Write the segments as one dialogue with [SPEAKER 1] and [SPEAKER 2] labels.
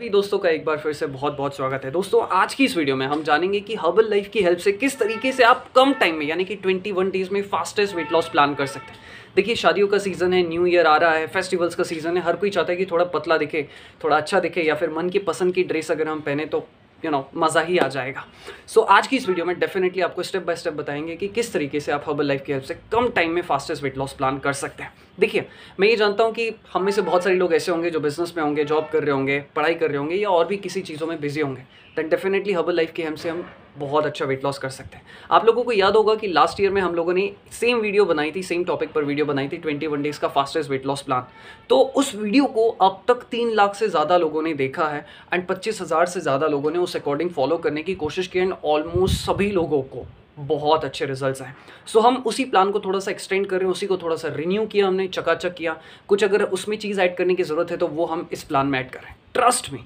[SPEAKER 1] दोस्तों का एक बार फिर से बहुत बहुत स्वागत है। दोस्तों आज की इस वीडियो में हम जानेंगे कि हर्बल लाइफ की हेल्प से किस तरीके से आप कम टाइम में यानी कि 21 डेज में फास्टेस्ट वेट लॉस प्लान कर सकते हैं। देखिए शादियों का सीज़न है, न्यू ईयर आ रहा है, फेस्टिवल्स का सीज़न है, हर कोई चाहता है कि थोड़ा पतला दिखे, थोड़ा अच्छा दिखे या फिर मन की पसंद की ड्रेस अगर हम पहने तो मज़ा ही आ जाएगा। सो आज की इस वीडियो में डेफिनेटली आपको स्टेप बाय स्टेप बताएंगे कि किस तरीके से आप हर्बल लाइफ की हेल्प से कम टाइम में फास्टेस्ट वेट लॉस प्लान कर सकते हैं। देखिए मैं ये जानता हूँ कि हम में से बहुत सारे लोग ऐसे होंगे जो बिजनेस में होंगे, जॉब कर रहे होंगे, पढ़ाई कर रहे होंगे या और भी किसी चीज़ों में बिजी होंगे, दैन डेफिनेटली हर्बल लाइफ की हेल्प से हम बहुत अच्छा वेट लॉस कर सकते हैं। आप लोगों को याद होगा कि लास्ट ईयर में हम लोगों ने सेम वीडियो बनाई थी, सेम टॉपिक पर वीडियो बनाई थी, 21 डेज़ का फास्टेस्ट वेट लॉस प्लान। तो उस वीडियो को अब तक 3 लाख से ज़्यादा लोगों ने देखा है एंड 25,000 से ज़्यादा लोगों ने उस अकॉर्डिंग फॉलो करने की कोशिश की एंड ऑलमोस्ट सभी लोगों को बहुत अच्छे रिजल्ट्स हैं। सो हम उसी प्लान को थोड़ा सा एक्सटेंड कर रहे हैं, उसी को थोड़ा सा रिन्यू किया हमने, चकाचक किया। कुछ अगर उसमें चीज़ ऐड करने की ज़रूरत है तो वो हम इस प्लान में ऐड करें। ट्रस्ट मी,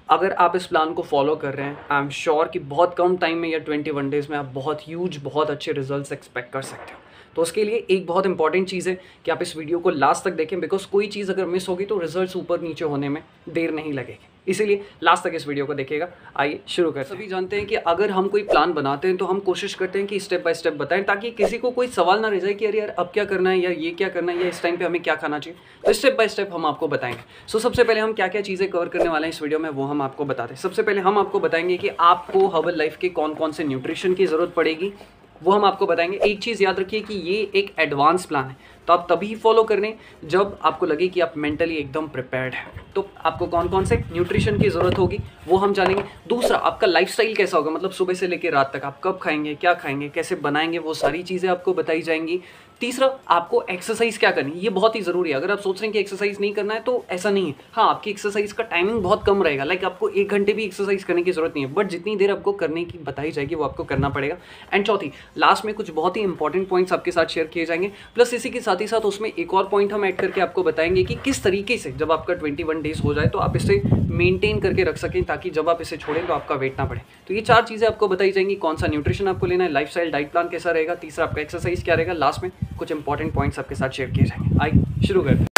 [SPEAKER 1] अगर आप इस प्लान को फॉलो कर रहे हैं, आई एम श्योर कि बहुत कम टाइम में या 21 डेज़ में आप बहुत अच्छे रिजल्ट्स एक्सपेक्ट कर सकते हो। तो उसके लिए एक बहुत इंपॉर्टेंट चीज़ है कि आप इस वीडियो को लास्ट तक देखें, बिकॉज कोई चीज़ अगर मिस होगी तो रिजल्ट्स ऊपर नीचे होने में देर नहीं लगेगी, इसीलिए लास्ट तक इस वीडियो को देखिएगा। आइए शुरू करते हैं। सभी जानते हैं कि अगर हम कोई प्लान बनाते हैं तो हम कोशिश करते हैं कि स्टेप बाय स्टेप बताएं, ताकि किसी को कोई सवाल ना रह जाए कि अरे यार अब क्या करना है या ये क्या करना है या इस टाइम पे हमें क्या खाना चाहिए। तो स्टेप बाय स्टेप हम आपको बताएंगे। सो सबसे पहले हम क्या क्या चीज़ें कवर करने वाले हैं इस वीडियो में वो हम आपको बताते हैं। सबसे पहले हम आपको बताएंगे कि आपको हर्बल लाइफ के कौन कौन से न्यूट्रिशन की ज़रूरत पड़ेगी, वो हम आपको बताएंगे। एक चीज़ याद रखिए कि ये एक एडवांस प्लान है, तो आप तभी फॉलो करने जब आपको लगे कि आप मेंटली एकदम प्रिपेयर्ड हैं। तो आपको कौन कौन से न्यूट्रिशन की ज़रूरत होगी वो हम जानेंगे। दूसरा, आपका लाइफस्टाइल कैसा होगा, मतलब सुबह से लेकर रात तक आप कब खाएंगे, क्या खाएंगे, कैसे बनाएंगे, वो सारी चीज़ें आपको बताई जाएंगी। तीसरा, आपको एक्सरसाइज क्या करनी है, ये बहुत ही ज़रूरी है। अगर आप सोच रहे हैं कि एक्सरसाइज नहीं करना है तो ऐसा नहीं है। हाँ, आपकी एक्सरसाइज का टाइमिंग बहुत कम रहेगा, लाइक आपको 1 घंटे भी एक्सरसाइज करने की ज़रूरत नहीं है, बट जितनी देर आपको करने की बताई जाएगी वो आपको करना पड़ेगा। एंड चौथी, लास्ट में कुछ बहुत ही इंपॉर्टेंट पॉइंट्स आपके साथ शेयर किए जाएंगे, प्लस इसी के साथ ही साथ उसमें एक और पॉइंट हम ऐड करके आपको बताएंगे कि किस तरीके से जब आपका 21 डेज़ हो जाए तो आप इसे मेंटेन करके रख सकें, ताकि जब आप इसे छोड़ें तो आपका वेट ना बढ़े। तो ये 4 चीज़ें आपको बताई जाएंगी, कौन सा न्यूट्रिशन आपको लेना है, लाइफस्टाइल डाइट प्लान कैसा रहेगा, तीसरा आपका एक्सरसाइज क्या रहेगा, लास्ट में कुछ इंपॉर्टेंट पॉइंट्स आपके साथ शेयर किए जाएंगे। आइए शुरू करते हैं।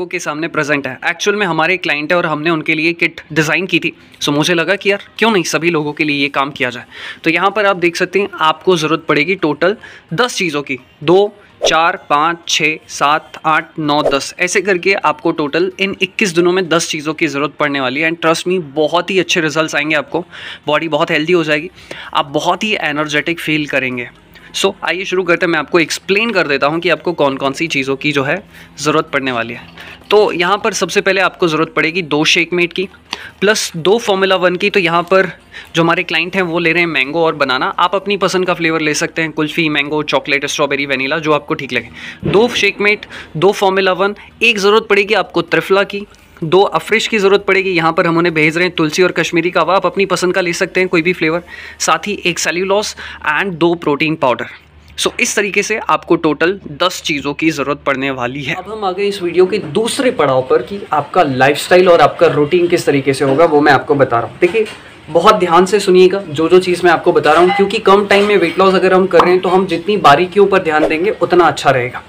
[SPEAKER 1] के सामने प्रेजेंट है, एक्चुअल में हमारे क्लाइंट है और हमने उनके लिए किट डिज़ाइन की थी। सो मुझे लगा कि यार क्यों नहीं सभी लोगों के लिए ये काम किया जाए। तो यहाँ पर आप देख सकते हैं आपको ज़रूरत पड़ेगी टोटल 10 चीज़ों की, 2, 4, 5, 6, 7, 8, 9, 10 ऐसे करके आपको टोटल इन 21 दिनों में 10 चीज़ों की ज़रूरत पड़ने वाली है। एंड ट्रस्ट मी, बहुत ही अच्छे रिजल्ट्स आएंगे आपको, बॉडी बहुत हेल्दी हो जाएगी, आप बहुत ही एनर्जेटिक फील करेंगे। सो आइए शुरू करते हैं। मैं आपको एक्सप्लेन कर देता हूं कि आपको कौन कौन सी चीज़ों की जो है ज़रूरत पड़ने वाली है। तो यहाँ पर सबसे पहले आपको ज़रूरत पड़ेगी 2 शेकमेट की प्लस 2 फॉर्मूला 1 की। तो यहाँ पर जो हमारे क्लाइंट हैं वो ले रहे हैं मैंगो और बनाना, आप अपनी पसंद का फ्लेवर ले सकते हैं, kulfi, mango, chocolate, strawberry, vanilla, जो आपको ठीक लगे। 2 शेकमेट, 2 फॉर्मूला 1, एक ज़रूरत पड़ेगी आपको त्रिफला की, 2 अफ्रेश की ज़रूरत पड़ेगी। यहाँ पर हम उन्हें भेज रहे हैं तुलसी और कश्मीरी कावा, आप अपनी पसंद का ले सकते हैं कोई भी फ्लेवर, साथ ही 1 सेल्यूलोस एंड 2 प्रोटीन पाउडर। सो इस तरीके से आपको टोटल 10 चीज़ों की ज़रूरत पड़ने वाली है। अब हम आ गए इस वीडियो के दूसरे पड़ाव पर कि आपका लाइफस्टाइल और आपका रूटीन किस तरीके से होगा, वो मैं आपको बता रहा हूँ। देखिए बहुत ध्यान से सुनिएगा जो चीज़ मैं आपको बता रहा हूँ, क्योंकि कम टाइम में वेट लॉस अगर हम कर रहे हैं तो हम जितनी बारीकियों पर ध्यान देंगे उतना अच्छा रहेगा।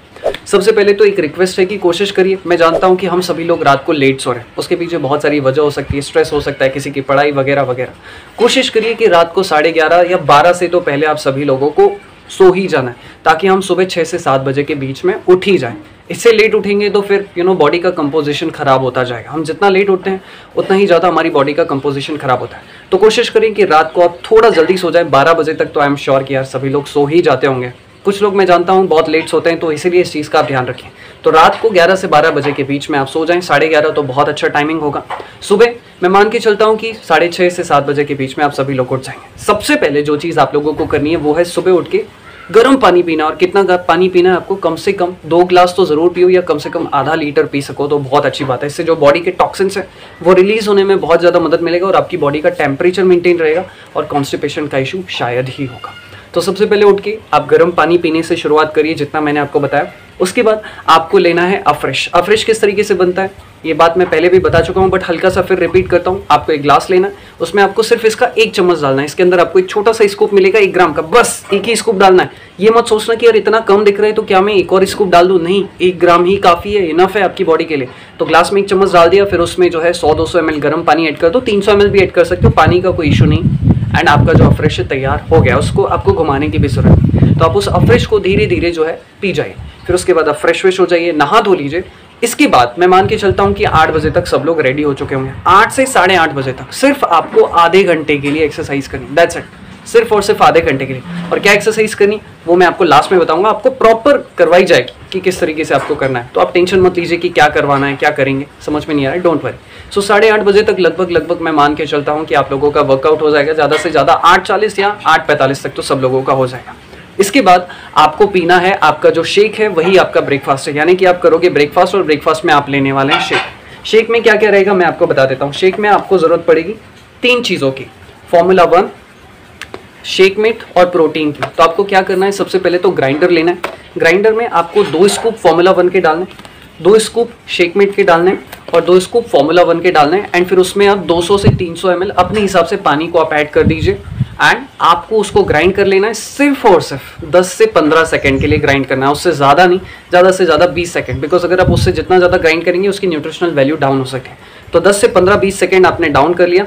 [SPEAKER 1] सबसे पहले तो एक रिक्वेस्ट है कि कोशिश करिए, मैं जानता हूं कि हम सभी लोग रात को लेट सो रहे हैं, उसके पीछे बहुत सारी वजह हो सकती है, स्ट्रेस हो सकता है, किसी की पढ़ाई वगैरह वगैरह। कोशिश करिए कि रात को 11:30 या 12 से तो पहले आप सभी लोगों को सो ही जाना है, ताकि हम सुबह 6 से 7 बजे के बीच में उठ ही जाएं। इससे लेट उठेंगे तो फिर बॉडी का कंपोजिशन खराब होता जाएगा। हम जितना लेट उठते हैं उतना ही ज़्यादा हमारी बॉडी का कंपोजिशन खराब होता है। तो कोशिश करें कि रात को आप थोड़ा जल्दी सो जाए, 12 बजे तक तो आई एम श्योर कि यार सभी लोग सो ही जाते होंगे। कुछ लोग मैं जानता हूँ बहुत लेट सोते हैं, तो इसीलिए इस चीज़ का आप ध्यान रखें। तो रात को 11 से 12 बजे के बीच में आप सो जाएं, 11:30 तो बहुत अच्छा टाइमिंग होगा। सुबह मैं मान के चलता हूँ कि 6:30 से 7 बजे के बीच में आप सभी लोग उठ जाएंगे। सबसे पहले जो चीज़ आप लोगों को करनी है वो है सुबह उठ के गर्म पानी पीना। और कितना पानी पीना है आपको, कम से कम 2 गिलास तो ज़रूर पियो, या कम से कम आधा लीटर पी सको तो बहुत अच्छी बात है। इससे जो बॉडी के टॉक्सिन्स हैं वो रिलीज़ होने में बहुत ज़्यादा मदद मिलेगा और आपकी बॉडी का टेम्परेचर मेंटेन रहेगा और कॉन्स्टिपेशन का इशू शायद ही होगा। तो सबसे पहले उठ के आप गर्म पानी पीने से शुरुआत करिए, जितना मैंने आपको बताया। उसके बाद आपको लेना है अफ्रेश। अफ्रेश किस तरीके से बनता है ये बात मैं पहले भी बता चुका हूँ, बट हल्का सा फिर रिपीट करता हूँ। आपको एक ग्लास लेना है, उसमें आपको सिर्फ इसका 1 चम्मच डालना है। इसके अंदर आपको एक छोटा सा स्कूप मिलेगा 1 ग्राम का, बस एक ही स्कूप डालना है। ये मत सोचना कि यार इतना कम दिख रहा है तो क्या मैं एक और स्कूप डाल दूँ, नहीं, 1 ग्राम ही काफ़ी है, इनफ है आपकी बॉडी के लिए। तो ग्लास में 1 चम्मच डाल दिया, फिर उसमें जो है 100-200 ml गर्म पानी ऐड कर दो, 300 ml भी ऐड कर सकते हो, पानी का कोई इशू नहीं। एंड आपका जो अफ्रेश तैयार हो गया, उसको आपको घुमाने की भी जरूरत नहीं। तो आप उस अफ्रेश को धीरे धीरे जो है पी जाइए। फिर उसके बाद आप फ्रेश हो जाइए, नहा धो लीजिए। इसके बाद मैं मान के चलता हूँ कि 8 बजे तक सब लोग रेडी हो चुके होंगे। 8 से 8:30 बजे तक सिर्फ आपको आधे घंटे के लिए एक्सरसाइज करनी, दैट्स इट, सिर्फ और सिर्फ आधे घंटे के लिए। और क्या एक्सरसाइज करनी वो मैं आपको लास्ट में बताऊंगा, आपको प्रॉपर करवाई जाएगी कि किस तरीके से आपको करना है। तो आप टेंशन मत लीजिए कि क्या करवाना है, क्या करेंगे, समझ में नहीं आ रहा है, डोंट वरी। सो 8:30 बजे तक लगभग मैं मान के चलता हूँ कि आप लोगों का वर्कआउट हो जाएगा। ज़्यादा से ज़्यादा 8:40 या 8:45 तक तो सब लोगों का हो जाएगा। इसके बाद आपको पीना है आपका जो शेक है, वही आपका ब्रेकफास्ट है। यानी कि आप करोगे ब्रेकफास्ट और ब्रेकफास्ट में आप लेने वाले हैं शेक। शेक में क्या क्या रहेगा मैं आपको बता देता हूँ। शेक में आपको ज़रूरत पड़ेगी 3 चीज़ों की, फॉर्मूला 1, शेक मेट और प्रोटीन की। तो आपको क्या करना है, सबसे पहले तो ग्राइंडर लेना है। ग्राइंडर में आपको 2 स्कूप फॉर्मूला 1 के डालने, 2 स्कूप शेक मेट के डालने और 2 स्कूप फॉर्मूला 1 के डालने। एंड फिर उसमें आप 200 से 300 ml अपने हिसाब से पानी को आप ऐड कर दीजिए। एंड आपको उसको ग्राइंड कर लेना है, सिर्फ और सिर्फ 10 से 15 सेकंड के लिए ग्राइंड करना है, उससे ज़्यादा नहीं, ज़्यादा से ज़्यादा 20 सेकंड। बिकॉज अगर आप उससे जितना ज़्यादा ग्राइंड करेंगे उसकी न्यूट्रिशनल वैल्यू डाउन हो सके। तो 10 से 15-20 सेकंड आपने डाउन कर लिया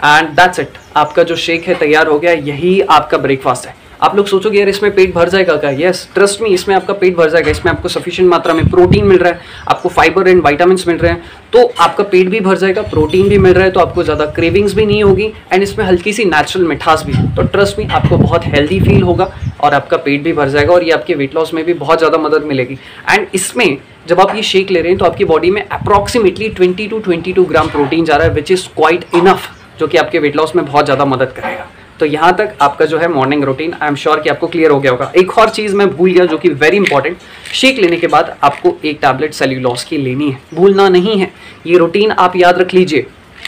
[SPEAKER 1] एंड दैट्स इट, आपका जो शेक है तैयार हो गया। यही आपका ब्रेकफास्ट है। आप लोग सोचोगे यार इसमें पेट भर जाएगा क्या? यस, ट्रस्ट मी, इसमें आपका पेट भर जाएगा। इसमें आपको सफिशिएंट मात्रा में प्रोटीन मिल रहा है, आपको फाइबर एंड विटामिन्स मिल रहे हैं, तो आपका पेट भी भर जाएगा, प्रोटीन भी मिल रहा है, तो आपको ज़्यादा क्रेविंग्स भी नहीं होगी एंड इसमें हल्की सी नेचुरल मिठास भी है। तो ट्रस्ट मी, आपको बहुत हेल्दी फील होगा और आपका पेट भी भर जाएगा और ये आपके वेट लॉस में भी बहुत ज़्यादा मदद मिलेगी। एंड इसमें जब आप ये शेक ले रहे हैं तो आपकी बॉडी में अप्रॉक्सीमेटली 20 to 22 ग्राम प्रोटीन जा रहा है, विच इज़ क्वाइट इनफ, जो कि आपके वेट लॉस में बहुत ज़्यादा मदद करेगा। तो यहाँ तक आपका जो है morning routine I am sure कि आपको क्लियर हो गया होगा। एक और चीज़ मैं भूल गया जो कि वेरी इंपॉर्टेंट, शेक लेने के बाद आपको 1 टैबलेट सेल्यूलोस की लेनी है, भूलना नहीं है। ये रूटीन आप याद रख लीजिए।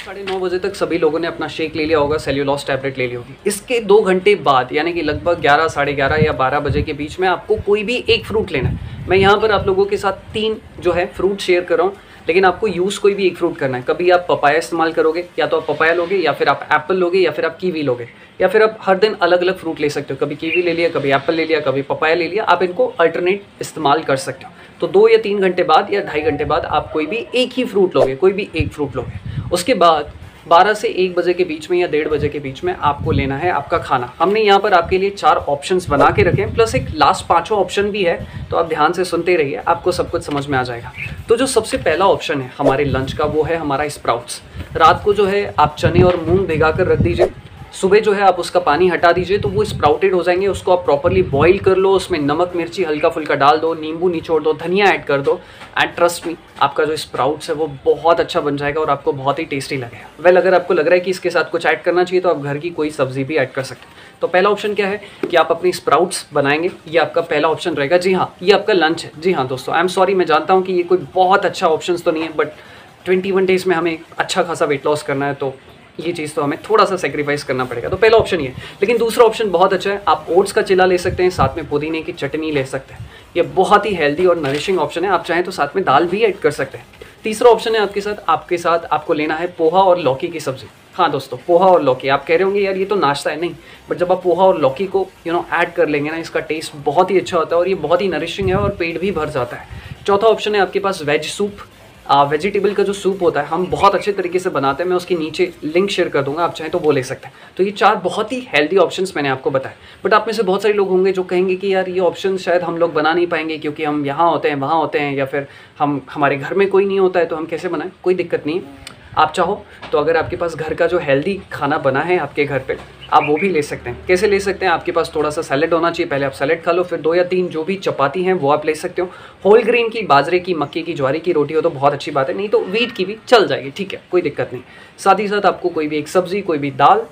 [SPEAKER 1] 9:30 बजे तक सभी लोगों ने अपना शेक ले लिया होगा, सेल्यूलोस टैबलेट ले ली होगी। इसके 2 घंटे बाद यानी कि लगभग 11, 11:30 या 12 बजे के बीच में आपको कोई भी एक फ्रूट लेना है। मैं यहाँ पर आप लोगों के साथ 3 जो है फ्रूट शेयर कर रहा हूँ, लेकिन आपको यूज़ कोई भी एक फ्रूट करना है। कभी आप पपाया इस्तेमाल करोगे, या तो आप पपाया लोगे, या फिर आप एप्पल लोगे, या फिर आप कीवी लोगे, या फिर आप हर दिन अलग अलग फ्रूट ले सकते हो। कभी कीवी ले लिया, कभी एप्पल ले लिया, कभी पपाया ले लिया, आप इनको अल्टरनेट इस्तेमाल कर सकते हो। तो 2 या 3 घंटे बाद या 2.5 घंटे बाद आप कोई भी एक ही फ्रूट लोगे, कोई भी एक फ्रूट लोगे। उसके बाद 12 से 1 बजे के बीच में या 1:30 बजे के बीच में आपको लेना है आपका खाना। हमने यहाँ पर आपके लिए 4 ऑप्शंस बना के रखे हैं, प्लस एक लास्ट 5वां ऑप्शन भी है, तो आप ध्यान से सुनते रहिए, आपको सब कुछ समझ में आ जाएगा। तो जो सबसे पहला ऑप्शन है हमारे लंच का, वो है हमारा स्प्राउट्स। रात को जो है आप चने और मूंग भिगा कर रख दीजिए, सुबह जो है आप उसका पानी हटा दीजिए, तो वो स्प्राउटेड हो जाएंगे। उसको आप प्रॉपर्ली बॉईल कर लो, उसमें नमक मिर्ची हल्का फुल्का डाल दो, नींबू निचोड़ दो, धनिया ऐड कर दो, एंड ट्रस्ट मी, आपका जो स्प्राउट्स है वो बहुत अच्छा बन जाएगा और आपको बहुत ही टेस्टी लगेगा। वेल, अगर आपको लग रहा है कि इसके साथ कुछ ऐड करना चाहिए तो आप घर की कोई सब्जी भी ऐड कर सकते हैं। तो पहला ऑप्शन क्या है कि आप अपनी स्प्राउट्स बनाएंगे, ये आपका पहला ऑप्शन रहेगा। जी हाँ, ये आपका लंच है। जी हाँ दोस्तों, आई एम सॉरी, मैं जानता हूँ कि ये कोई बहुत अच्छा ऑप्शन तो नहीं है, बट 21 डेज़ में हमें अच्छा खासा वेट लॉस करना है, तो ये चीज़ तो हमें थोड़ा सा सेक्रीफाइस करना पड़ेगा। तो पहला ऑप्शन ये, लेकिन दूसरा ऑप्शन बहुत अच्छा है। आप ओट्स का चिला ले सकते हैं, साथ में पुदीने की चटनी ले सकते हैं। ये बहुत ही हेल्दी और नरिशिंग ऑप्शन है। आप चाहें तो साथ में दाल भी ऐड कर सकते हैं। तीसरा ऑप्शन है आपके साथ आपको लेना है पोहा और लौकी की सब्जी। हाँ दोस्तों, पोहा और लौकी। आप कह रहे होंगे यार ये तो नाश्ता है, नहीं, बट जब आप पोहा और लौकी को ऐड कर लेंगे ना, इसका टेस्ट बहुत ही अच्छा होता है और ये बहुत ही नरिशिंग है और पेट भी भर जाता है। चौथा ऑप्शन है आपके पास वेज सूप। वेजिटेबल का जो सूप होता है हम बहुत अच्छे तरीके से बनाते हैं, मैं उसके नीचे लिंक शेयर कर दूंगा, आप चाहें तो वो ले सकते हैं। तो ये 4 बहुत ही हेल्दी ऑप्शंस मैंने आपको बताए। बट आप में से बहुत सारे लोग होंगे जो कहेंगे कि यार ये ऑप्शन शायद हम लोग बना नहीं पाएंगे क्योंकि हम यहाँ होते हैं, वहाँ होते हैं, या फिर हमारे घर में कोई नहीं होता है, तो हम कैसे बनाएं। कोई दिक्कत नहीं है, आप चाहो तो अगर आपके पास घर का जो हेल्दी खाना बना है आपके घर पे, आप वो भी ले सकते हैं। कैसे ले सकते हैं? आपके पास थोड़ा सा सैलेड होना चाहिए, पहले आप सैलेड खा लो, फिर 2 या 3 जो भी चपाती हैं वो आप ले सकते हो। होल ग्रेन की, बाजरे की, मक्के की, ज्वारी की रोटी हो तो बहुत अच्छी बात है, नहीं तो व्हीट की भी चल जाएगी, ठीक है, कोई दिक्कत नहीं। साथ ही साथ आपको कोई भी एक सब्जी, कोई भी दाल,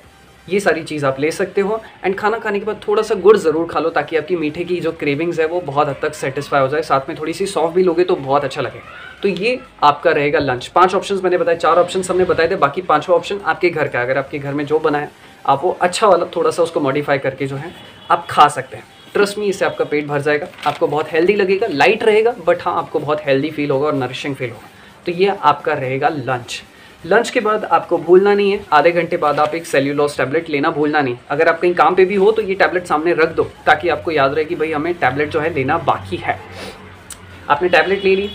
[SPEAKER 1] ये सारी चीज़ आप ले सकते हो। एंड खाना खाने के बाद थोड़ा सा गुड़ ज़रूर खा लो, ताकि आपकी मीठे की जो क्रेविंग्स है वो बहुत हद तक सेटिस्फाई हो जाए। साथ में थोड़ी सी सौंफ भी लोगे तो बहुत अच्छा लगेगा। तो ये आपका रहेगा लंच। 5 ऑप्शंस मैंने बताए, 4 ऑप्शंस हमने बताए थे, बाकी 5वां ऑप्शन आपके घर का। अगर आपके घर में जो बना है आप वो अच्छा वाला थोड़ा सा उसको मॉडिफाई करके जो है आप खा सकते हैं। ट्रस्ट मी, इससे आपका पेट भर जाएगा, आपको बहुत हेल्दी लगेगा, लाइट रहेगा, बट हाँ आपको बहुत हेल्दी फील होगा और नरिशिंग फील होगा। तो ये आपका रहेगा लंच। लंच के बाद आपको भूलना नहीं है, आधे घंटे बाद आप एक सेल्यूलोज टैबलेट लेना भूलना नहीं। अगर आप कहीं काम पे भी हो तो ये टैबलेट सामने रख दो, ताकि आपको याद रहे कि भाई हमें टैबलेट जो है लेना बाकी है। आपने टैबलेट ले ली।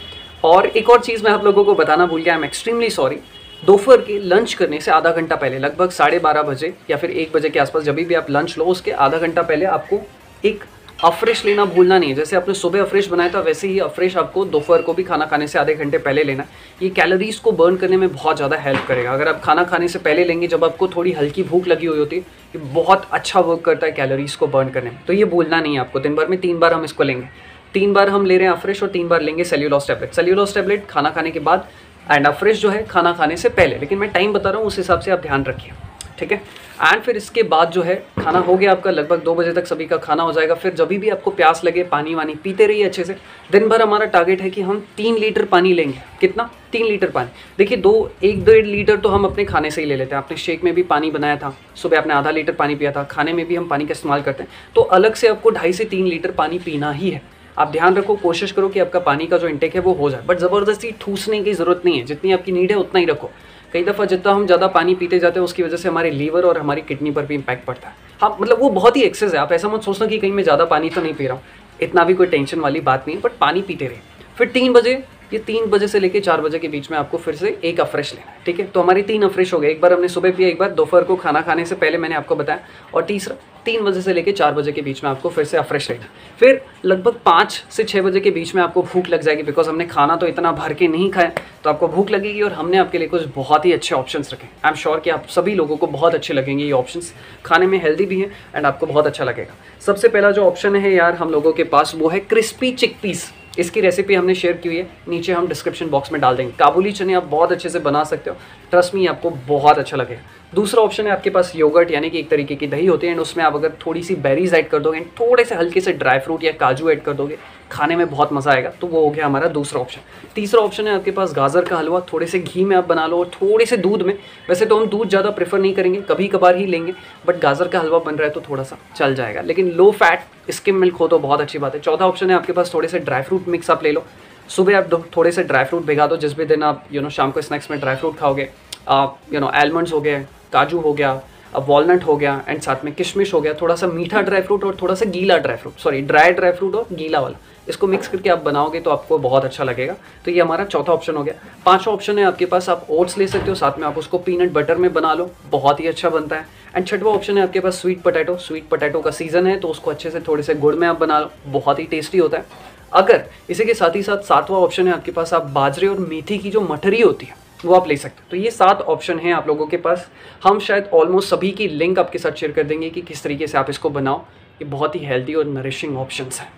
[SPEAKER 1] और एक और चीज़ मैं आप लोगों को बताना भूल गया, आई एम एक्सट्रीमली सॉरी। दोपहर के लंच करने से आधा घंटा पहले, लगभग 12:30 बजे या फिर 1 बजे के आसपास, जब भी आप लंच लो उसके आधा घंटा पहले आपको एक अफ्रेश लेना भूलना नहीं है। जैसे आपने सुबह अफ्रेश बनाया था, वैसे ही अफ्रेश आपको दोपहर को भी खाना खाने से आधे घंटे पहले लेना है। ये कैलोरीज को बर्न करने में बहुत ज़्यादा हेल्प करेगा। अगर आप खाना खाने से पहले लेंगे, जब आपको थोड़ी हल्की भूख लगी हुई होती है, ये बहुत अच्छा वर्क करता है कैलोरीज को बर्न करने में। तो ये भूलना नहीं है आपको। दिन भर में 3 बार हम इसको लेंगे। 3 बार हम ले रहे हैं अफ्रेश और 3 बार लेंगे सेल्यूलोज टैबलेट। सेल्यूलोज टैबलेट खाना खाने के बाद एंड अफ्रेश जो है खाना खाने से पहले। लेकिन मैं टाइम बता रहा हूँ, उस हिसाब से आप ध्यान रखिए, ठीक है। एंड फिर इसके बाद जो है खाना हो गया आपका, लगभग 2 बजे तक सभी का खाना हो जाएगा। फिर जब भी आपको प्यास लगे, पानी वानी पीते रहिए अच्छे से। दिन भर हमारा टारगेट है कि हम 3 लीटर पानी लेंगे। कितना? 3 लीटर पानी। देखिए 1-1.5 लीटर तो हम अपने खाने से ही ले लेते हैं। आपने शेक में भी पानी बनाया था, सुबह आपने आधा लीटर पानी पिया था, खाने में भी हम पानी का इस्तेमाल करते हैं। तो अलग से आपको 2.5 से 3 लीटर पानी पीना ही है। आप ध्यान रखो, कोशिश करो कि आपका पानी का जो इंटेक है वो हो जाए, बट ज़बरदस्ती ठूसने की ज़रूरत नहीं है। जितनी आपकी नीड है उतना ही रखो। कई दफ़ा जितना हम ज़्यादा पानी पीते जाते हैं उसकी वजह से हमारे लीवर और हमारी किडनी पर भी इम्पैक्ट पड़ता है। हाँ, मतलब वो बहुत ही एक्सेस है। आप ऐसा मत सोचना कि कहीं मैं ज़्यादा पानी तो नहीं पी रहा हूँ, इतना भी कोई टेंशन वाली बात नहीं है, बट पानी पीते रहे। फिर 3 बजे, ये 3 बजे से लेकर 4 बजे के बीच में आपको फिर से एक अफ्रेश लेना है, ठीक है। तो हमारी 3 अफ्रेश हो गए। एक बार हमने सुबह पिया, एक बार दोपहर को खाना खाने से पहले मैंने आपको बताया, और तीसरा 3 बजे से लेकर 4 बजे के बीच में आपको फिर से अफ्रेश लेना। फिर लगभग 5 से 6 बजे के बीच में आपको भूख लग जाएगी, बिकॉज हमने खाना तो इतना भर के नहीं खाया, तो आपको भूख लगेगी और हमने आपके लिए कुछ बहुत ही अच्छे ऑप्शंस रखे। आई एम श्योर कि आप सभी लोगों को बहुत अच्छे लगेंगे ये ऑप्शंस। खाने में हेल्दी भी हैं एंड आपको बहुत अच्छा लगेगा। सबसे पहला जो ऑप्शन है यार हम लोगों के पास, वो है क्रिस्पी चिकपीस। इसकी रेसिपी हमने शेयर की हुई है, नीचे हम डिस्क्रिप्शन बॉक्स में डाल देंगे। काबुली चने आप बहुत अच्छे से बना सकते हो, ट्रस्ट मी आपको बहुत अच्छा लगेगा। दूसरा ऑप्शन है आपके पास योगर्ट, यानी कि एक तरीके की दही होती है, एंड उसमें आप अगर थोड़ी सी बेरीज ऐड कर दोगे, थोड़े से हल्के से ड्राई फ्रूट या काजू ऐड कर दोगे, खाने में बहुत मज़ा आएगा। तो वो हो गया हमारा दूसरा ऑप्शन। तीसरा ऑप्शन है आपके पास गाजर का हलवा, थोड़े से घी में आप बना लो और थोड़े से दूध में। वैसे तो हम दूध ज़्यादा प्रेफर नहीं करेंगे, कभी कभार ही लेंगे, बट गाजर का हलवा बन रहा है तो थोड़ा सा चल जाएगा। लेकिन लो फैट स्किम मिल्क हो तो बहुत अच्छी बात है। चौथा ऑप्शन है आपके पास थोड़े से ड्राई फ्रूट मिक्स आप ले लो। सुबह आप थोड़े से ड्राई फ्रूट भिगा दो, जिस भी दिन आप शाम को स्नैक्स में ड्राई फ्रूट खाओगे, आलमंड्स हो गए, काजू हो गया, अब वॉलनट हो गया, एंड साथ में किशमिश हो गया, थोड़ा सा मीठा ड्राई फ्रूट और थोड़ा सा गीला dry fruit, sorry dry dry fruit और गीला वाला, इसको मिक्स करके आप बनाओगे तो आपको बहुत अच्छा लगेगा। तो ये हमारा चौथा ऑप्शन हो गया। पांचवा ऑप्शन है आपके पास, आप ओट्स ले सकते हो, साथ में आप उसको पीनट बटर में बना लो, बहुत ही अच्छा बनता है। एंड छठवा ऑप्शन है आपके पास स्वीट पोटैटो। स्वीट पोटैटो का सीजन है तो उसको अच्छे से थोड़े से गुड़ में आप बना लो, बहुत ही टेस्टी होता है। अगर इसी के साथ ही साथ सातवां ऑप्शन है आपके पास, आप बाजरे और मेथी की जो मठरी होती है वो आप ले सकते हो। तो ये 7 ऑप्शन हैं आप लोगों के पास। हम शायद ऑलमोस्ट सभी की लिंक आपके साथ शेयर कर देंगे कि किस तरीके से आप इसको बनाओ। ये बहुत ही हेल्दी और नरिशिंग ऑप्शंस हैं।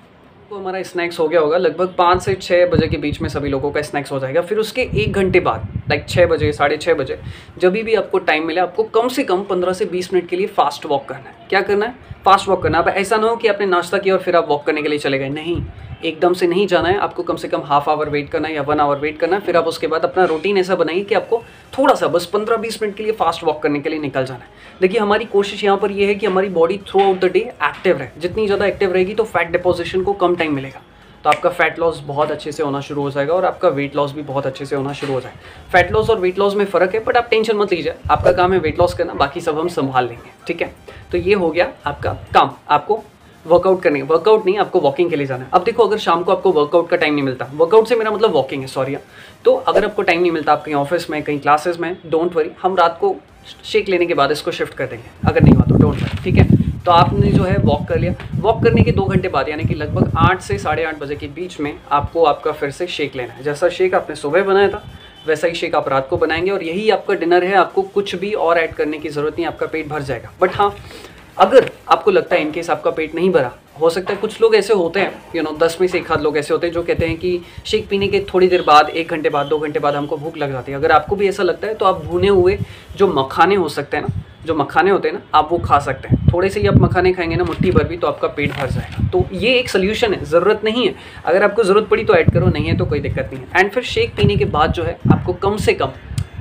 [SPEAKER 1] तो हमारा स्नैक्स हो गया होगा, लगभग 5 से 6 बजे के बीच में सभी लोगों का स्नैक्स हो जाएगा। फिर उसके 1 घंटे बाद, लाइक 6 बजे, 6:30 बजे, जब भी आपको टाइम मिले, आपको कम से कम 15 से 20 मिनट के लिए फास्ट वॉक करना है। क्या करना है? फास्ट वॉक करना है। अब ऐसा ना हो कि आपने नाश्ता किया और फिर आप वॉक करने के लिए चले गए, नहीं, एकदम से नहीं जाना है। आपको कम से कम हाफ आवर वेट करना है या 1 आवर वेट करना है। फिर आप उसके बाद अपना रूटीन ऐसा बनाइए कि आपको थोड़ा सा बस 15-20 मिनट के लिए फास्ट वॉक करने के लिए निकल जाना है। देखिए हमारी कोशिश यहाँ पर ये है कि हमारी body through out the day active रहे। जितनी ज़्यादा एक्टिव रहेगी तो फैट डिपोजिशन को कम टाइम मिलेगा, तो आपका फैट लॉस बहुत अच्छे से होना शुरू हो जाएगा और आपका वेट लॉस भी बहुत अच्छे से होना शुरू हो जाएगा। फैट लॉस और वेट लॉस में फ़र्क है, बट आप टेंशन मत लीजिए, आपका काम है वेट लॉस करना, बाकी सब हम संभाल लेंगे, ठीक है। तो ये हो गया आपका काम। आपको वर्कआउट करनी, वर्कआउट नहीं, आपको वॉकिंग के लिए जाना है। अब देखो, अगर शाम को आपको वर्कआउट का टाइम नहीं मिलता, वर्कआउट से मेरा मतलब वॉकिंग है, सॉरी, तो अगर आपको टाइम नहीं मिलता, आप कहीं ऑफिस में, कहीं क्लासेस में, डोंट वरी, हम रात को शेक लेने के बाद इसको शिफ्ट कर देंगे। अगर नहीं हुआ तो डोंट वरी, ठीक है। तो आपने जो है वॉक कर लिया, वॉक करने के 2 घंटे बाद, यानी कि लगभग 8 से 8:30 बजे के बीच में आपको आपका फिर से शेक लेना है। जैसा शेक आपने सुबह बनाया था वैसा ही शेक आप रात को बनाएंगे और यही आपका डिनर है। आपको कुछ भी और ऐड करने की ज़रूरत नहीं, आपका पेट भर जाएगा। बट हाँ, अगर आपको लगता है इनकेस आपका पेट नहीं भरा, हो सकता है कुछ लोग ऐसे होते हैं 10 में से 1 आध लोग ऐसे होते हैं जो कहते हैं कि शेक पीने के थोड़ी देर बाद, 1 घंटे बाद, 2 घंटे बाद हमको भूख लग जाती है। अगर आपको भी ऐसा लगता है तो आप भुने हुए जो मखाने हो सकते हैं ना, जो मखाने होते हैं ना, आप वो खा सकते हैं। थोड़े से ही आप मखाने खाएंगे ना, मुट्ठी भर भी, तो आपका पेट भर जाएगा। तो ये एक सोल्यूशन है, ज़रूरत नहीं है, अगर आपको ज़रूरत पड़ी तो ऐड करो, नहीं है तो कोई दिक्कत नहीं है। एंड फिर शेक पीने के बाद जो है आपको कम से कम,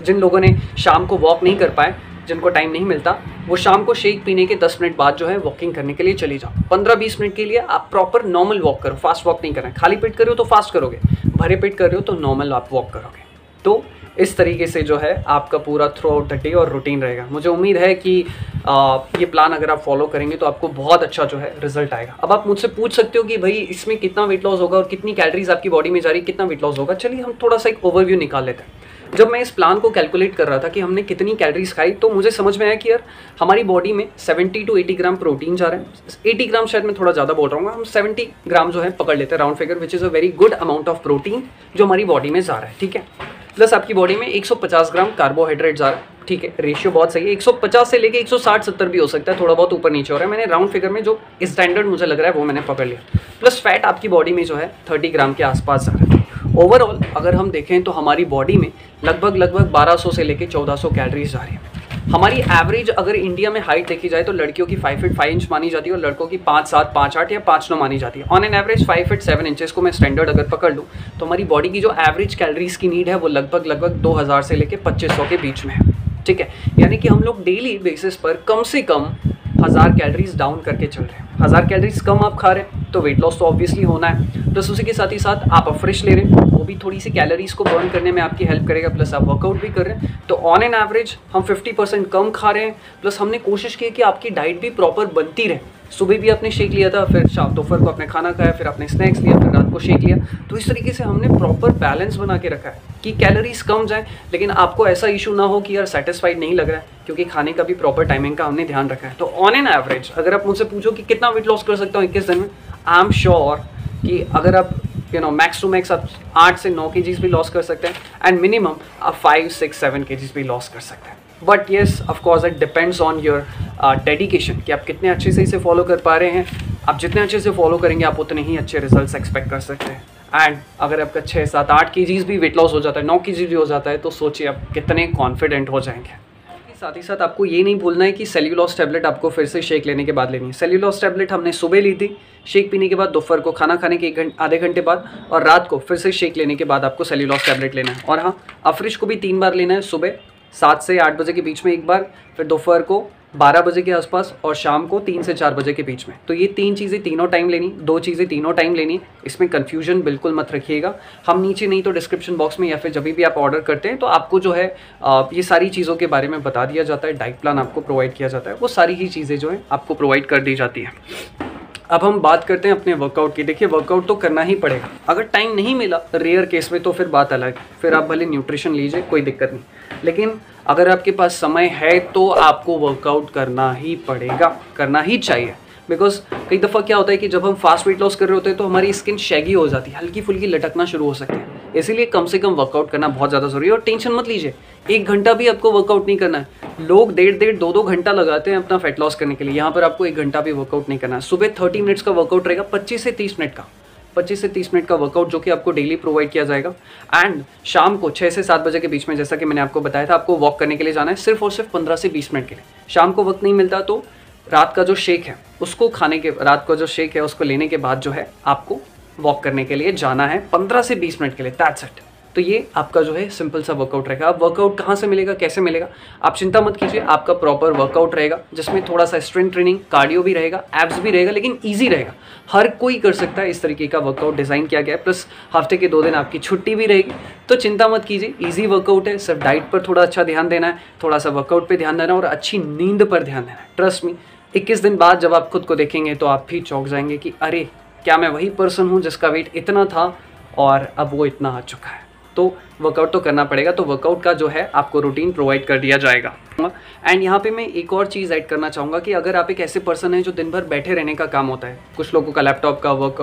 [SPEAKER 1] जिन लोगों ने शाम को वॉक नहीं कर पाए, जिनको टाइम नहीं मिलता, वो शाम को शेक पीने के 10 मिनट बाद जो है वॉकिंग करने के लिए चली जाओ। 15-20 मिनट के लिए आप प्रॉपर नॉर्मल वॉक करो, फास्ट वॉक नहीं करना है। खाली पेट कर रहे हो तो फास्ट करोगे, भरे पेट कर रहे हो तो नॉर्मल आप वॉक करोगे। तो इस तरीके से जो है आपका पूरा थ्रू आउट द डे और रूटीन रहेगा। मुझे उम्मीद है कि ये प्लान अगर आप फॉलो करेंगे तो आपको बहुत अच्छा जो है रिजल्ट आएगा। अब आप मुझसे पूछ सकते हो कि भाई इसमें कितना वेट लॉस होगा और कितनी कैलोरीज आपकी बॉडी में जा रही है, कितना वेट लॉस होगा। चलिए हम थोड़ा सा एक ओवरव्यू निकाल लेते हैं। जब मैं इस प्लान को कैलकुलेट कर रहा था कि हमने कितनी कैलोरीज खाई, तो मुझे समझ में आया कि यार हमारी बॉडी में 70 to 80 ग्राम प्रोटीन जा रहा है। 80 ग्राम शायद मैं थोड़ा ज़्यादा बोल रहा हूँ, हम 70 ग्राम जो है पकड़ लेते हैं round figure, which is a very good amount of protein जो हमारी बॉडी में जा रहा है, ठीक है। प्लस आपकी बॉडी में 150 ग्राम कार्बोहाइड्रेट जा रहा है, ठीक है। रेशियो बहुत सही है, 150 से लेके 160-70 भी हो सकता है, थोड़ा बहुत ऊपर नीचे हो रहा है। मैंने राउंड फिगर में जो स्टैंडर्ड मुझे लग रहा है वो मैंने पकड़ लिया। प्लस फैट आपकी बॉडी में जो है 30 ग्राम के आसपास जा रहा है। ओवरऑल अगर हम देखें तो हमारी बॉडी में लगभग 1200 से लेके 1400 कैलोरीज जा रही है। हमारी एवरेज अगर इंडिया में हाइट देखी जाए तो लड़कियों की 5 फीट 5 इंच मानी जाती है और लड़कों की 5'7", 5'8" या 5'9" मानी जाती है। On an average 5 feet 7 inches को मैं स्टैंडर्ड अगर पकड़ लूँ तो हमारी बॉडी की जो एवरेज कैलोरीज की नीड है वो लगभग 2000 से लेके 2500 के बीच में है, ठीक है। यानी कि हम लोग डेली बेसिस पर कम से कम 1000 कैलोरीज डाउन करके चल रहे हैं। 1000 कैलोरीज कम आप खा रहे हैं तो वेट लॉस तो ऑब्वियसली होना है। प्लस उसी के साथ ही साथ आप फ्रेश ले रहे हैं, वो भी थोड़ी सी कैलोरीज को बर्न करने में आपकी हेल्प करेगा। प्लस आप वर्कआउट भी कर रहे हैं तो ऑन एन एवरेज हम 50% कम खा रहे हैं। प्लस हमने कोशिश की कि आपकी डाइट भी प्रॉपर बनती रहे। सुबह भी आपने शेक लिया था, फिर शाम दोपहर को आपने खाना खाया, फिर आपने स्नैक्स लिया, फिर रात को शेक लिया। तो इस तरीके से हमने प्रॉपर बैलेंस बना के रखा है कि कैलोरीज कम जाए लेकिन आपको ऐसा इशू ना हो कि यार सेटिस्फाइड नहीं लग रहा है, क्योंकि खाने का भी प्रॉपर टाइमिंग का हमने ध्यान रखा है। तो ऑन एन एवरेज अगर आप मुझसे पूछो कि कितना वेट लॉस कर सकता हूँ 21 दिन में, आई एम श्योर कि अगर आप मैक्स टू मैक्स आप 8 से 9 केजीज भी लॉस कर सकते हैं एंड मिनिमम आप 5, 6, 7 केजीज भी लॉस कर सकते हैं। But yes of course it depends on your dedication कि आप कितने अच्छे से इसे फॉलो कर पा रहे हैं। आप जितने अच्छे से फॉलो करेंगे आप उतने ही अच्छे रिजल्ट्स एक्सपेक्ट कर सकते हैं। एंड अगर आपका 6, 7, 8 केजीज भी वेट लॉस हो जाता है, 9 केजीज भी हो जाता है, तो सोचिए आप कितने कॉन्फिडेंट हो जाएंगे। साथ ही साथ आपको ये नहीं भूलना है कि सेल्यूलोज टैबलेट आपको फिर से शेक लेने के बाद लेनी है। सेल्यूलोज टैबलेट हमने सुबह ली थी, शेक पीने के बाद, दोपहर को खाना खाने के आधे घंटे बाद, और रात को फिर से शेक लेने के बाद आपको सेल्यूलोज टैबलेट लेना है। और हाँ, अफ्रिश को भी 3 बार लेना है, सुबह 7 से 8 बजे के बीच में एक बार, फिर दोपहर को 12 बजे के आसपास और शाम को 3 से 4 बजे के बीच में। तो ये 3 चीज़ें तीनों टाइम लेनी, 2 चीज़ें तीनों टाइम लेनी। इसमें कन्फ्यूजन बिल्कुल मत रखिएगा। हम नीचे नहीं तो डिस्क्रिप्शन बॉक्स में या फिर जब भी आप ऑर्डर करते हैं तो आपको जो है ये सारी चीज़ों के बारे में बता दिया जाता है, डाइट प्लान आपको प्रोवाइड किया जाता है, वो सारी ही चीज़ें जो है आपको प्रोवाइड कर दी जाती है। अब हम बात करते हैं अपने वर्कआउट की। देखिए वर्कआउट तो करना ही पड़ेगा, अगर टाइम नहीं मिला रेयर केस में तो फिर बात अलग है, फिर आप भले न्यूट्रिशन लीजिए, कोई दिक्कत नहीं। लेकिन अगर आपके पास समय है तो आपको वर्कआउट करना ही पड़ेगा, करना ही चाहिए। बिकॉज कई दफ़ा क्या होता है कि जब हम फास्ट वेट लॉस कर रहे होते हैं तो हमारी स्किन शैगी हो जाती है, हल्की फुल्की लटकना शुरू हो सकती है। इसीलिए कम से कम वर्कआउट करना बहुत ज़्यादा ज़रूरी है। और टेंशन मत लीजिए, 1 घंटा भी आपको वर्कआउट नहीं करना है। लोग 1.5, 2 घंटा लगाते हैं अपना फैट लॉस करने के लिए, यहाँ पर आपको 1 घंटा भी वर्कआउट नहीं करना है। सुबह 30 मिनट्स का वर्कआउट रहेगा, 25 से 30 मिनट का, 25 से 30 मिनट का वर्कआउट जो कि आपको डेली प्रोवाइड किया जाएगा। एंड शाम को 6 से 7 बजे के बीच में, जैसा कि मैंने आपको बताया था, आपको वॉक करने के लिए जाना है, सिर्फ और सिर्फ 15 से 20 मिनट के लिए। शाम को वक्त नहीं मिलता तो रात का जो शेक है उसको रात का जो शेक है उसको लेने के बाद जो है आपको वॉक करने के लिए जाना है 15 से 20 मिनट के लिए, दैट्स इट। तो ये आपका जो है सिंपल सा वर्कआउट रहेगा। अब वर्कआउट कहाँ से मिलेगा, कैसे मिलेगा, आप चिंता मत कीजिए। आपका प्रॉपर वर्कआउट रहेगा जिसमें थोड़ा सा स्ट्रेंथ ट्रेनिंग, कार्डियो भी रहेगा, एब्स भी रहेगा, लेकिन ईजी रहेगा। हर कोई कर सकता है, इस तरीके का वर्कआउट डिज़ाइन किया गया है। प्लस हफ्ते के 2 दिन आपकी छुट्टी भी रहेगी, तो चिंता मत कीजिए, ईजी वर्कआउट है। सिर्फ डाइट पर थोड़ा अच्छा ध्यान देना है, थोड़ा सा वर्कआउट पर ध्यान देना है और अच्छी नींद पर ध्यान देना है। ट्रस्ट मी, 21 दिन बाद जब आप खुद को देखेंगे तो आप भी चौंक जाएंगे कि अरे क्या मैं वही पर्सन हूँ जिसका वेट इतना था और अब वो इतना आ चुका है। तो वर्कआउट तो करना पड़ेगा, तो वर्कआउट का जो है आपको रूटीन प्रोवाइड कर दिया जाएगा। एंड यहाँ पे मैं एक और चीज़ ऐड करना चाहूँगा कि अगर आप एक ऐसे पर्सन हैं जो दिन भर बैठे रहने का काम होता है, कुछ लोगों का लैपटॉप का वर्क,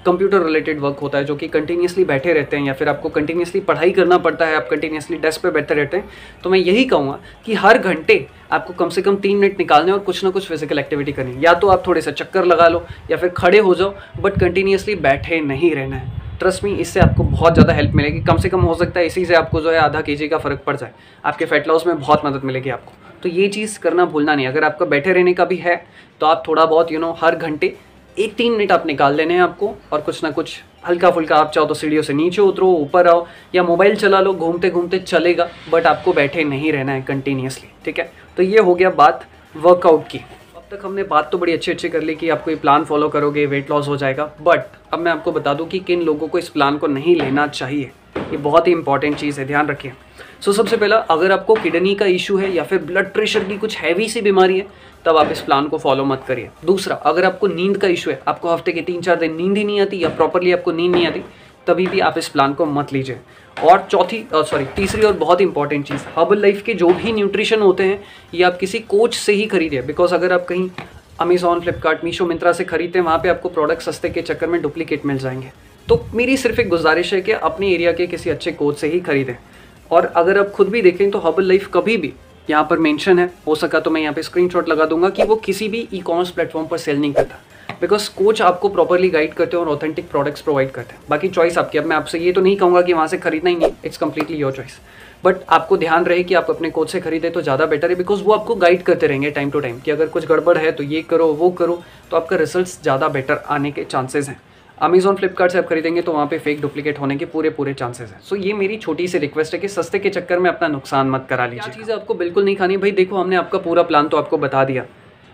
[SPEAKER 1] कंप्यूटर रिलेटेड वर्क होता है जो कि कंटिन्यूसली बैठे रहते हैं, या फिर आपको कंटिन्यूसली पढ़ाई करना पड़ता है, आप कंटिन्यूसली डेस्क पे बैठे रहते हैं, तो मैं यही कहूँगा कि हर घंटे आपको कम से कम 3 मिनट निकालने और कुछ ना कुछ फिजिकल एक्टिविटी करनी। या तो आप थोड़े से चक्कर लगा लो या फिर खड़े हो जाओ, बट कंटिन्यूसली बैठे नहीं रहना है। ट्रस्ट मी, इससे आपको बहुत ज़्यादा हेल्प मिलेगी। कम से कम हो सकता है इसी से आपको जो है आधा केजी का फ़र्क पड़ जाए, आपके फैट लॉस में बहुत मदद मिलेगी आपको। तो ये चीज़ करना भूलना नहीं। अगर आपका बैठे रहने का भी है तो आप थोड़ा बहुत हर घंटे 1-3 मिनट आप निकाल लेने हैं आपको, और कुछ ना कुछ हल्का फुल्का, आप चाहो तो सीढ़ियों से नीचे उतरो, ऊपर आओ, या मोबाइल चला लो, घूमते घूमते चलेगा, बट आपको बैठे नहीं रहना है कंटिन्यूसली, ठीक है। तो ये हो गया बात वर्कआउट की। अब तक हमने बात तो बड़ी अच्छी कर ली कि आपको ये प्लान फॉलो करोगे वेट लॉस हो जाएगा, बट अब मैं आपको बता दूं कि किन लोगों को इस प्लान को नहीं लेना चाहिए। ये बहुत ही इंपॉर्टेंट चीज़ है, ध्यान रखिए। सबसे पहला, अगर आपको किडनी का इशू है या फिर ब्लड प्रेशर की कुछ हैवी सी बीमारी है, तब आप इस प्लान को फॉलो मत करिए। दूसरा, अगर आपको नींद का इशू है, आपको हफ्ते के 3-4 दिन नींद ही नहीं आती या प्रॉपरली आपको नींद नहीं आती, तभी भी आप इस प्लान को मत लीजिए। और तीसरी और बहुत इंपॉर्टेंट चीज़, हर्बल लाइफ के जो भी न्यूट्रिशन होते हैं ये आप किसी कोच से ही खरीदिए। बिकॉज अगर आप कहीं अमेजॉन, फ्लिपकार्ट, मीशो, मिंत्रा से खरीदते हैं, वहाँ पे आपको प्रोडक्ट सस्ते के चक्कर में डुप्लीकेट मिल जाएंगे। तो मेरी सिर्फ एक गुजारिश है कि अपने एरिया के किसी अच्छे कोच से ही खरीदें। और अगर आप खुद भी देखें तो हर्बल लाइफ कभी भी, यहाँ पर मेंशन है, हो सका तो मैं यहाँ पे स्क्रीनशॉट लगा दूंगा, कि वो किसी भी ई कॉमर्स प्लेटफॉर्म पर सेल नहीं करता। बिकॉज कोच आपको प्रॉपरली गाइड करते हैं और ऑथेंटिक प्रोडक्ट्स प्रोवाइड करते हैं। बाकी चॉइस आपकी। अब मैं आपसे ये तो नहीं कहूँगा कि वहाँ से खरीदना ही नहीं, it's completely your choice. But आपको ध्यान रहे कि आप अपने कोच से खरीदें तो ज़्यादा बेटर है, बिकॉज वो आपको गाइड करते रहेंगे टाइम टू टाइम कि अगर कुछ गड़बड़ है तो ये करो वो करो, तो आपका रिजल्ट्स ज़्यादा बेटर आने के चांसेस हैं। अमेजॉन, फ्लिपकार्ट से आप खरीदेंगे तो वहाँ पे फेक डुप्लीकेट होने के पूरे चांसेस हैं। सो ये मेरी छोटी सी रिक्वेस्ट है कि सस्ते के चक्कर में अपना नुकसान मत करा लीजिए। क्या चीज़ें आपको बिल्कुल नहीं खानी, भाई देखो हमने आपका पूरा प्लान तो आपको बता दिया,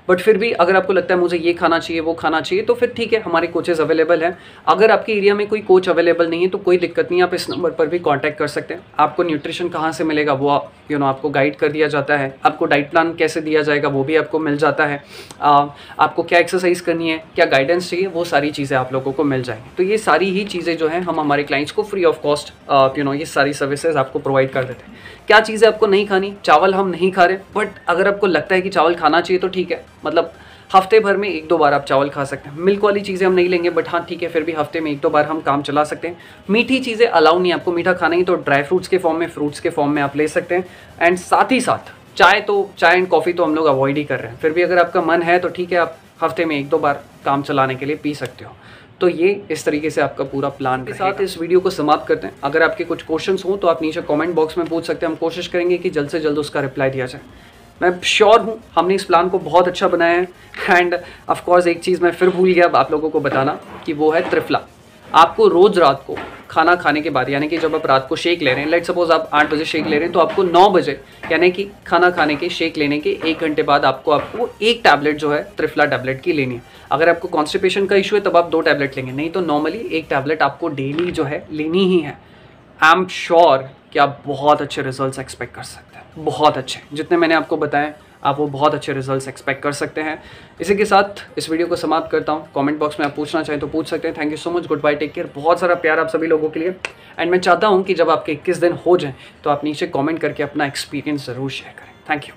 [SPEAKER 1] बट फिर भी अगर आपको लगता है मुझे ये खाना चाहिए वो खाना चाहिए, तो फिर ठीक है, हमारे कोचेज़ अवेलेबल हैं। अगर आपके एरिया में कोई कोच अवेलेबल नहीं है तो कोई दिक्कत नहीं है, आप इस नंबर पर भी कांटेक्ट कर सकते हैं। आपको न्यूट्रिशन कहाँ से मिलेगा वो आपको गाइड कर दिया जाता है। आपको डाइट प्लान कैसे दिया जाएगा वो भी आपको मिल जाता है। आपको क्या एक्सरसाइज करनी है, क्या गाइडेंस चाहिए, वो सारी चीज़ें आप लोगों को मिल जाएंगी। तो ये सारी ही चीज़ें जो हैं हम हमारे क्लाइंट्स को फ्री ऑफ कॉस्ट ये सारी सर्विसेज आपको प्रोवाइड कर देते हैं। क्या चीज़ें आपको नहीं खानी, चावल हम नहीं खा रहे, बट अगर आपको लगता है कि चावल खाना चाहिए तो ठीक है, मतलब हफ्ते भर में 1-2 बार आप चावल खा सकते हैं। मिल्क वाली चीज़ें हम नहीं लेंगे, बट हाँ ठीक है, फिर भी हफ्ते में 1-2 बार हम काम चला सकते हैं। मीठी चीज़ें अलाउ नहीं, आपको मीठा खाना ही तो ड्राई फ्रूट्स के फॉर्म में, फ्रूट्स के फॉर्म में आप ले सकते हैं। एंड साथ ही साथ चाय एंड कॉफ़ी तो हम लोग अवॉइड ही कर रहे हैं। फिर भी अगर आपका मन है तो ठीक है, आप हफ्ते में 1-2 बार काम चलाने के लिए पी सकते हो। तो ये इस तरीके से आपका पूरा प्लान के साथ इस वीडियो को समाप्त करते हैं। अगर आपके कुछ क्वेश्चंस हो तो आप नीचे कमेंट बॉक्स में पूछ सकते हैं, हम कोशिश करेंगे कि जल्द से जल्द उसका रिप्लाई दिया जाए। मैं श्योर हूँ हमने इस प्लान को बहुत अच्छा बनाया है। एंड ऑफ कोर्स एक चीज़ मैं फिर भूल गया आप लोगों को बताना, कि वो है त्रिफला। आपको रोज़ रात को खाना खाने के बाद, यानी कि जब आप रात को शेक ले रहे हैं, लेट सपोज आप 8 बजे शेक ले रहे हैं, तो आपको 9 बजे यानी कि खाना खाने के शेक लेने के 1 घंटे बाद आपको एक टैबलेट जो है त्रिफला टैबलेट की लेनी है। अगर आपको कॉन्स्टिपेशन का इशू है तब आप 2 टैबलेट लेंगे, नहीं तो नॉर्मली 1 टैबलेट आपको डेली जो है लेनी ही है। आई एम श्योर कि आप बहुत अच्छे रिजल्ट्स एक्सपेक्ट कर सकते हैं, बहुत अच्छे, जितने मैंने आपको बताए आप वो बहुत अच्छे रिजल्ट्स एक्सपेक्ट कर सकते हैं। इसी के साथ इस वीडियो को समाप्त करता हूँ। कमेंट बॉक्स में आप पूछना चाहें तो पूछ सकते हैं। Thank you so much, goodbye, take care. बहुत सारा प्यार आप सभी लोगों के लिए। एंड मैं चाहता हूँ कि जब आपके 21 दिन हो जाएं तो आप नीचे कमेंट करके अपना एक्सपीरियंस ज़रूर शेयर करें। Thank you.